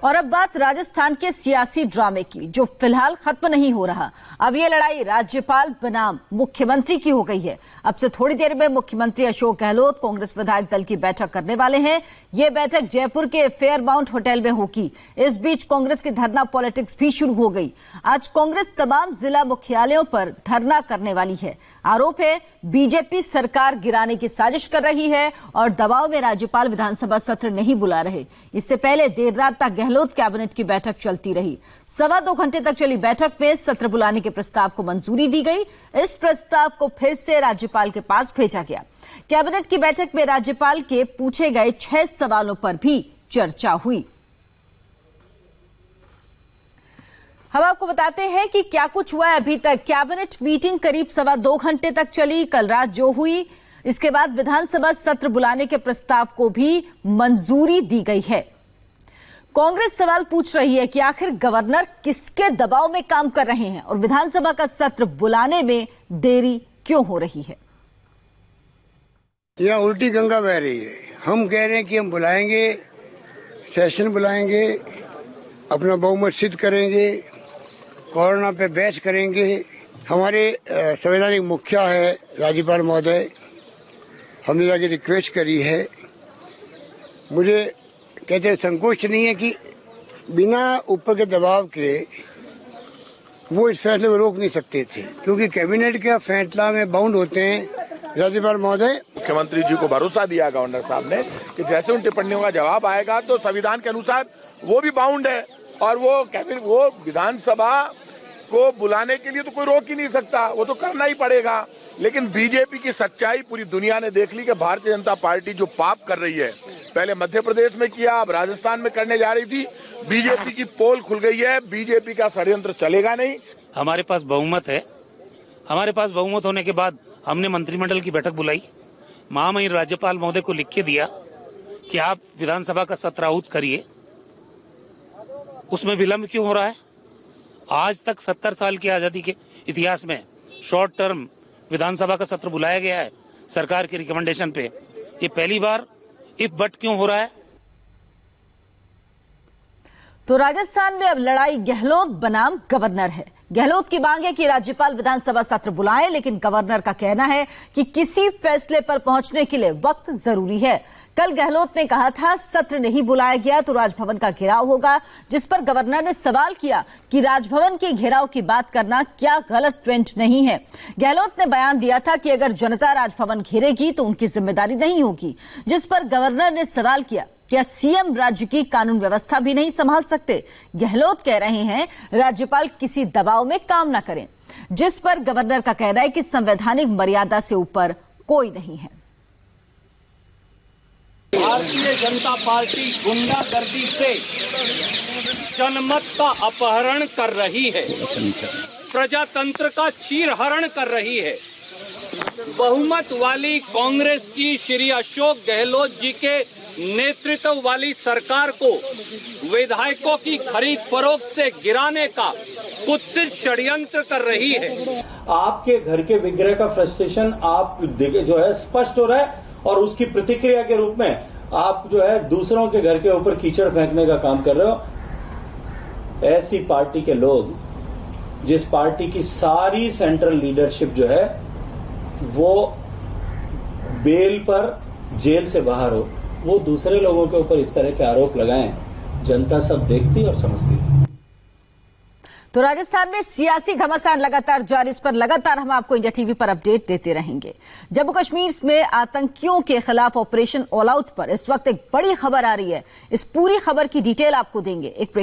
और अब बात राजस्थान के सियासी ड्रामे की, जो फिलहाल खत्म नहीं हो रहा। अब ये लड़ाई राज्यपाल बनाम मुख्यमंत्री की हो गई है। अब से थोड़ी देर में मुख्यमंत्री अशोक गहलोत कांग्रेस विधायक दल की बैठक करने वाले हैं। ये बैठक जयपुर के फेयरमाउंट होटल में होगी। इस बीच कांग्रेस की धरना पॉलिटिक्स भी शुरू हो गई। आज कांग्रेस तमाम जिला मुख्यालयों पर धरना करने वाली है। आरोप है बीजेपी सरकार गिराने की साजिश कर रही है और दबाव में राज्यपाल विधानसभा सत्र नहीं बुला रहे। इससे पहले देर रात तक गहलोत कैबिनेट की बैठक चलती रही। 2.25 घंटे तक चली बैठक में सत्र बुलाने के प्रस्ताव को मंजूरी दी गई। इस प्रस्ताव को फिर से राज्यपाल के पास भेजा गया। कैबिनेट की बैठक में राज्यपाल के पूछे गए 6 सवालों पर भी चर्चा हुई। हम आपको बताते हैं कि क्या कुछ हुआ है अभी तक। कैबिनेट मीटिंग करीब 2.25 घंटे तक चली। कल रात जो हुई, इसके बाद विधानसभा सत्र बुलाने के प्रस्ताव को भी मंजूरी दी गई है। कांग्रेस सवाल पूछ रही है कि आखिर गवर्नर किसके दबाव में काम कर रहे हैं और विधानसभा का सत्र बुलाने में देरी क्यों हो रही है। यह उल्टी गंगा बह रही है। हम कह रहे हैं कि हम बुलाएंगे, सेशन बुलाएंगे, अपना बहुमत सिद्ध करेंगे, कोरोना पे बहस करेंगे। हमारे संवैधानिक मुखिया है राज्यपाल महोदय, हमने जाके रिक्वेस्ट करी है। मुझे कहते संकोच नहीं है कि बिना ऊपर के दबाव के वो इस फैसले को रोक नहीं सकते थे, क्योंकि कैबिनेट का फैसला में बाउंड होते हैं राज्यपाल महोदय। मुख्यमंत्री जी को भरोसा दिया गवर्नर साहब ने कि जैसे उन टिप्पणियों का जवाब आएगा तो संविधान के अनुसार वो भी बाउंड है और वो कैबिनेट वो विधानसभा को बुलाने के लिए तो कोई रोक ही नहीं सकता, वो तो करना ही पड़ेगा। लेकिन बीजेपी की सच्चाई पूरी दुनिया ने देख ली कि भारतीय जनता पार्टी जो पाप कर रही है, पहले मध्य प्रदेश में किया, अब राजस्थान में करने जा रही थी। बीजेपी की पोल खुल गई है। बीजेपी का षड्यंत्र चलेगा नहीं। हमारे पास बहुमत है। हमारे पास बहुमत होने के बाद हमने मंत्रिमंडल की बैठक बुलाई। महामहिम राज्यपाल महोदय को लिख के दिया कि आप विधानसभा का सत्र आहूत करिए। उसमें विलंब क्यों हो रहा है? आज तक 70 साल की आजादी के इतिहास में शॉर्ट टर्म विधानसभा का सत्र बुलाया गया है सरकार के रिकमेंडेशन पे। ये पहली बार इफ बट क्यों हो रहा है? तो राजस्थान में अब लड़ाई गहलोत बनाम गवर्नर है। गहलोत की मांग है कि राज्यपाल विधानसभा सत्र बुलाएं, लेकिन गवर्नर का कहना है कि किसी फैसले पर पहुंचने के लिए वक्त जरूरी है। कल गहलोत ने कहा था सत्र नहीं बुलाया गया तो राजभवन का घेराव होगा, जिस पर गवर्नर ने सवाल किया कि राजभवन के घेराव की बात करना क्या गलत ट्रेंड नहीं है। गहलोत ने बयान दिया था कि अगर जनता राजभवन घेरेगी तो उनकी जिम्मेदारी नहीं होगी, जिस पर गवर्नर ने सवाल किया क्या सीएम राज्य की कानून व्यवस्था भी नहीं संभाल सकते। गहलोत कह रहे हैं राज्यपाल किसी दबाव में काम न करें, जिस पर गवर्नर का कहना है कि संवैधानिक मर्यादा से ऊपर कोई नहीं है। भारतीय जनता पार्टी गुंडागर्दी से जनमत का अपहरण कर रही है, प्रजातंत्र का चीरहरण कर रही है। बहुमत वाली कांग्रेस की श्री अशोक गहलोत जी के नेतृत्व वाली सरकार को विधायकों की खरीद फरोख्त से गिराने का कुत्सित षड्यंत्र कर रही है। आपके घर के विग्रह का फ्रस्ट्रेशन आप जो है स्पष्ट हो रहा है और उसकी प्रतिक्रिया के रूप में आप जो है दूसरों के घर के ऊपर कीचड़ फेंकने का काम कर रहे हो। ऐसी पार्टी के लोग, जिस पार्टी की सारी सेंट्रल लीडरशिप जो है वो बेल पर जेल से बाहर हो, वो दूसरे लोगों के ऊपर इस तरह के आरोप लगाएं, जनता सब देखती और समझती है। तो राजस्थान में सियासी घमासान लगातार जारी। इस पर लगातार हम आपको इंडिया टीवी पर अपडेट देते रहेंगे। जम्मू कश्मीर में आतंकियों के खिलाफ ऑपरेशन ऑल आउट पर इस वक्त एक बड़ी खबर आ रही है। इस पूरी खबर की डिटेल आपको देंगे एक ब्रेक